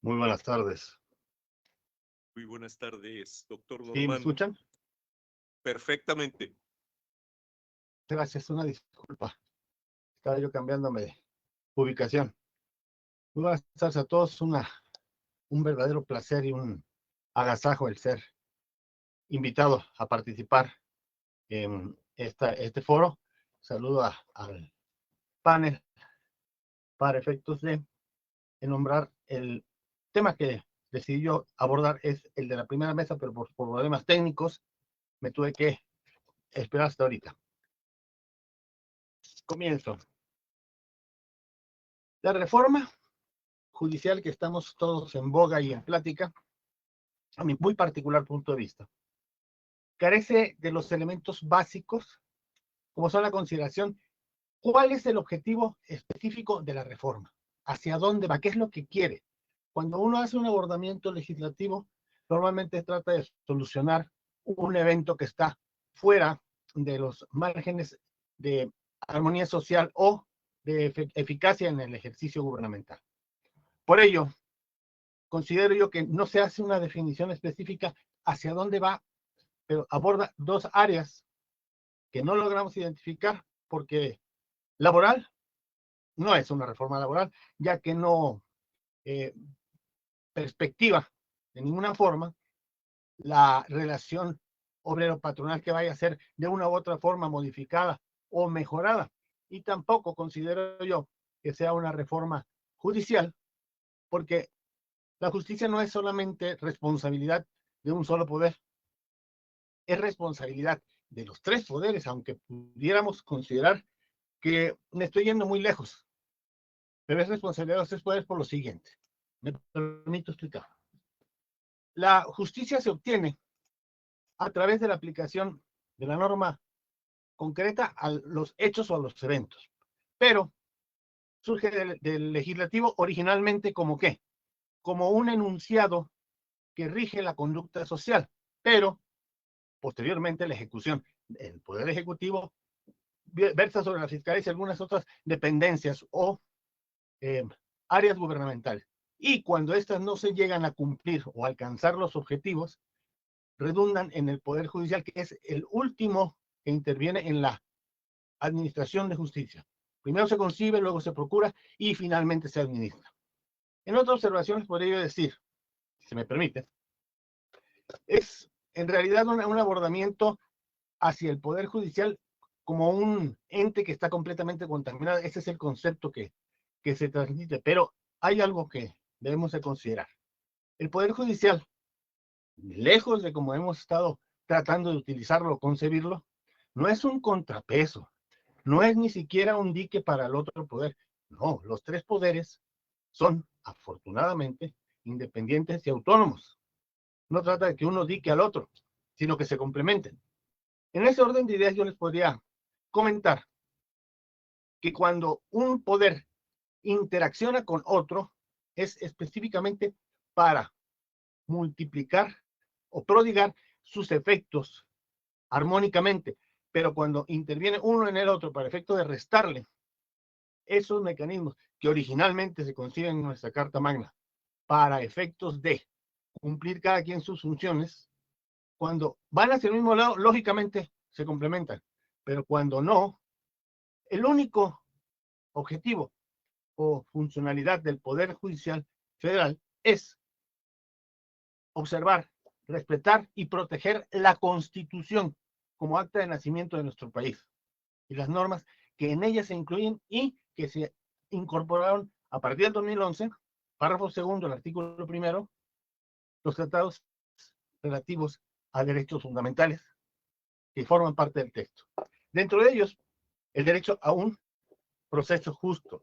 Muy buenas tardes. Muy buenas tardes, doctor ¿Sí me Normando. escuchan? Perfectamente. Gracias, una disculpa. Estaba yo cambiándome de ubicación. Muy buenas tardes a todos. Un verdadero placer y un agasajo el ser invitado a participar en este foro. Saludo al panel para efectos de nombrar el tema que decidí yo abordar es el de la primera mesa, pero por problemas técnicos me tuve que esperar hasta ahorita. Comienzo. La reforma judicial que estamos todos en boga y en plática, a mi muy particular punto de vista, carece de los elementos básicos, como son la consideración, ¿cuál es el objetivo específico de la reforma? ¿Hacia dónde va? ¿Qué es lo que quiere? Cuando uno hace un abordamiento legislativo, normalmente trata de solucionar un evento que está fuera de los márgenes de armonía social o de eficacia en el ejercicio gubernamental. Por ello, considero yo que no se hace una definición específica hacia dónde va, pero aborda dos áreas que no logramos identificar porque laboral no es una reforma laboral, ya que no eh, perspectiva de ninguna forma la relación obrero-patronal que vaya a ser de una u otra forma modificada o mejorada. Y tampoco considero yo que sea una reforma judicial, porque la justicia no es solamente responsabilidad de un solo poder, es responsabilidad de los tres poderes, aunque pudiéramos considerar que me estoy yendo muy lejos, pero es responsabilidad de los tres poderes por lo siguiente. Me permito explicar. La justicia se obtiene a través de la aplicación de la norma concreta a los hechos o a los eventos, pero surge del legislativo originalmente como qué, como un enunciado que rige la conducta social, pero posteriormente la ejecución. El Poder Ejecutivo versa sobre la Fiscalía y algunas otras dependencias o eh, áreas gubernamentales. Y cuando estas no se llegan a cumplir o alcanzar los objetivos, redundan en el Poder Judicial, que es el último que interviene en la administración de justicia. Primero se concibe, luego se procura y finalmente se administra. En otras observaciones podría decir, si se me permite, es en realidad un abordamiento hacia el Poder Judicial como un ente que está completamente contaminado. Ese es el concepto que se transmite, pero hay algo que debemos de considerar. El Poder Judicial, lejos de como hemos estado tratando de utilizarlo o concebirlo, no es un contrapeso, no es ni siquiera un dique para el otro poder. No, los tres poderes son, afortunadamente, independientes y autónomos. No trata de que uno dique al otro, sino que se complementen. En ese orden de ideas yo les podría comentar que cuando un poder interacciona con otro, es específicamente para multiplicar o prodigar sus efectos armónicamente, pero cuando interviene uno en el otro para efecto de restarle, esos mecanismos que originalmente se conciben en nuestra Carta Magna para efectos de cumplir cada quien sus funciones, cuando van hacia el mismo lado, lógicamente se complementan, pero cuando no, el único objetivo o funcionalidad del Poder Judicial Federal es observar, respetar y proteger la Constitución como acta de nacimiento de nuestro país y las normas que en ella se incluyen y que se incorporaron a partir del 2011, párrafo segundo, el artículo primero, los tratados relativos a derechos fundamentales que forman parte del texto. Dentro de ellos, el derecho a un proceso justo,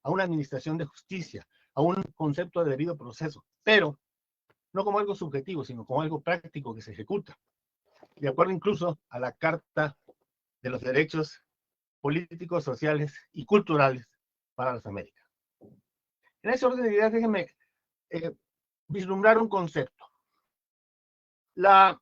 a una administración de justicia, a un concepto de debido proceso, pero no como algo subjetivo, sino como algo práctico que se ejecuta, de acuerdo incluso a la Carta de los Derechos Políticos, Sociales y Culturales para las Américas. En ese orden de ideas, déjenme vislumbrar un concepto. La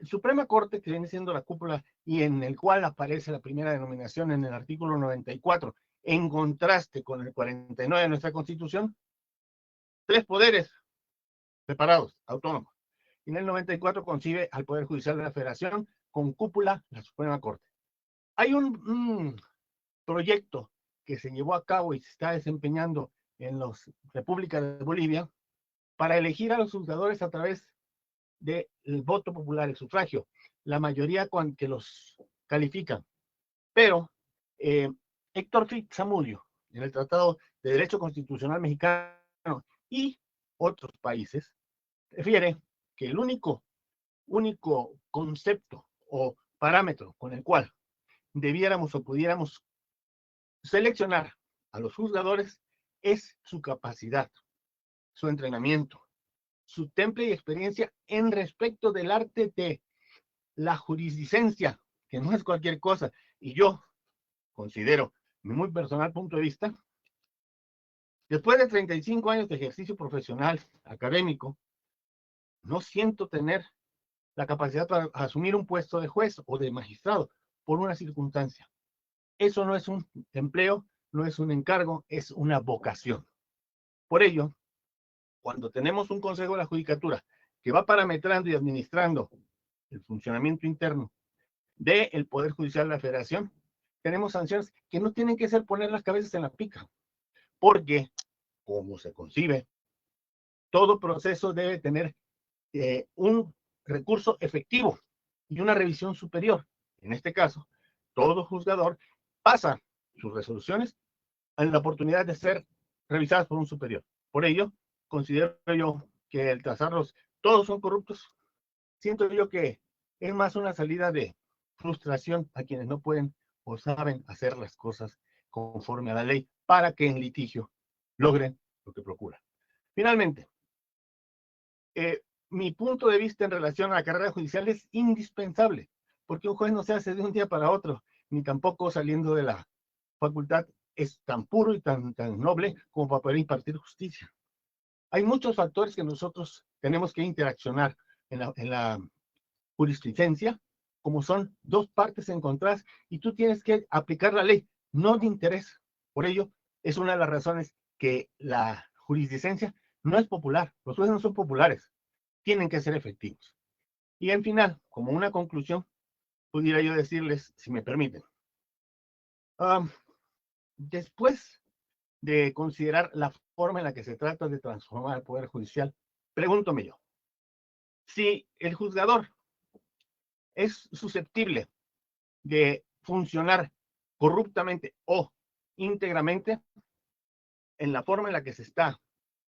Suprema Corte, que viene siendo la cúpula y en el cual aparece la primera denominación en el artículo 94, en contraste con el 49 de nuestra Constitución, tres poderes separados, autónomos. Y en el 94 concibe al Poder Judicial de la Federación con cúpula la Suprema Corte. Hay un proyecto que se llevó a cabo y se está desempeñando en la República de Bolivia para elegir a los juzgadores a través del voto popular, el sufragio, la mayoría que los califican. Pero Héctor Zamudio, en el Tratado de Derecho Constitucional Mexicano y otros países, refiere que el único concepto o parámetro con el cual debiéramos o pudiéramos seleccionar a los juzgadores es su capacidad, su entrenamiento, su temple y experiencia en respecto del arte de la jurisdicción, que no es cualquier cosa. Y yo considero, mi muy personal punto de vista, después de 35 años de ejercicio profesional, académico, no siento tener la capacidad para asumir un puesto de juez o de magistrado por una circunstancia. Eso no es un empleo, no es un encargo, es una vocación. Por ello, cuando tenemos un Consejo de la Judicatura que va parametrando y administrando el funcionamiento interno del Poder Judicial de la Federación, tenemos sanciones que no tienen que ser poner las cabezas en la pica, porque, como se concibe, todo proceso debe tener un recurso efectivo y una revisión superior. En este caso, todo juzgador pasa sus resoluciones en la oportunidad de ser revisadas por un superior. Por ello, considero yo que el trazarlos todos son corruptos, siento yo que es más una salida de frustración a quienes no pueden o saben hacer las cosas conforme a la ley para que en litigio logren lo que procuran. Finalmente, mi punto de vista en relación a la carrera judicial es indispensable, porque un juez no se hace de un día para otro, ni tampoco saliendo de la facultad es tan puro y tan noble como para poder impartir justicia. Hay muchos factores que nosotros tenemos que interaccionar en la jurisprudencia, como son dos partes encontradas, y tú tienes que aplicar la ley, no de interés. Por ello, es una de las razones que la jurisprudencia no es popular, los jueces no son populares, tienen que ser efectivos. Y en final, como una conclusión, pudiera yo decirles, si me permiten, después de considerar la forma en la que se trata de transformar el Poder Judicial, pregúntome yo, si el juzgador es susceptible de funcionar corruptamente o íntegramente en la forma en la que se está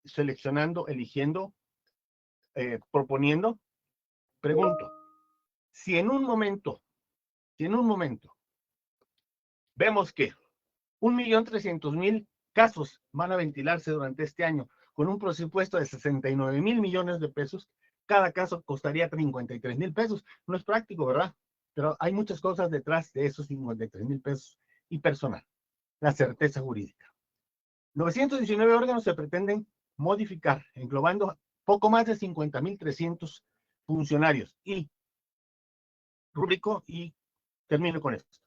seleccionando, eligiendo, proponiendo, pregunto, si en un momento vemos que 1.300.000 casos van a ventilarse durante este año con un presupuesto de 69.000 millones de pesos, cada caso costaría 53.000 pesos. No es práctico, ¿verdad? Pero hay muchas cosas detrás de esos 53.000 pesos y personal. La certeza jurídica. 919 órganos se pretenden modificar, englobando poco más de 50.300 funcionarios. Y rubrico y termino con esto.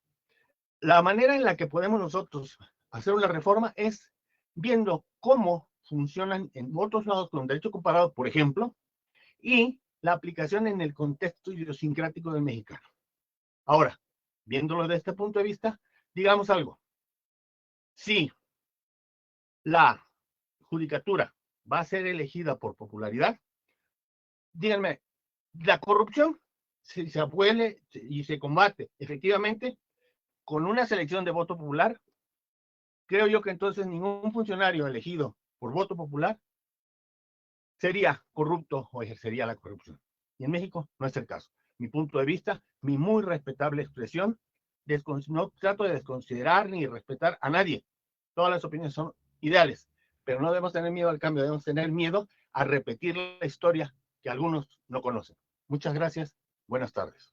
La manera en la que podemos nosotros hacer una reforma es viendo cómo funcionan en otros lados con derecho comparado, por ejemplo, y la aplicación en el contexto idiosincrático del mexicano. Ahora, viéndolo desde este punto de vista, digamos algo. Si la judicatura va a ser elegida por popularidad, díganme, la corrupción se abuele y se combate efectivamente con una selección de voto popular. Creo yo que entonces ningún funcionario elegido por voto popular sería corrupto o ejercería la corrupción. Y en México no es el caso. Mi punto de vista, mi muy respetable expresión, no trato de desconsiderar ni respetar a nadie. Todas las opiniones son ideales, pero no debemos tener miedo al cambio, debemos tener miedo a repetir la historia que algunos no conocen. Muchas gracias, buenas tardes.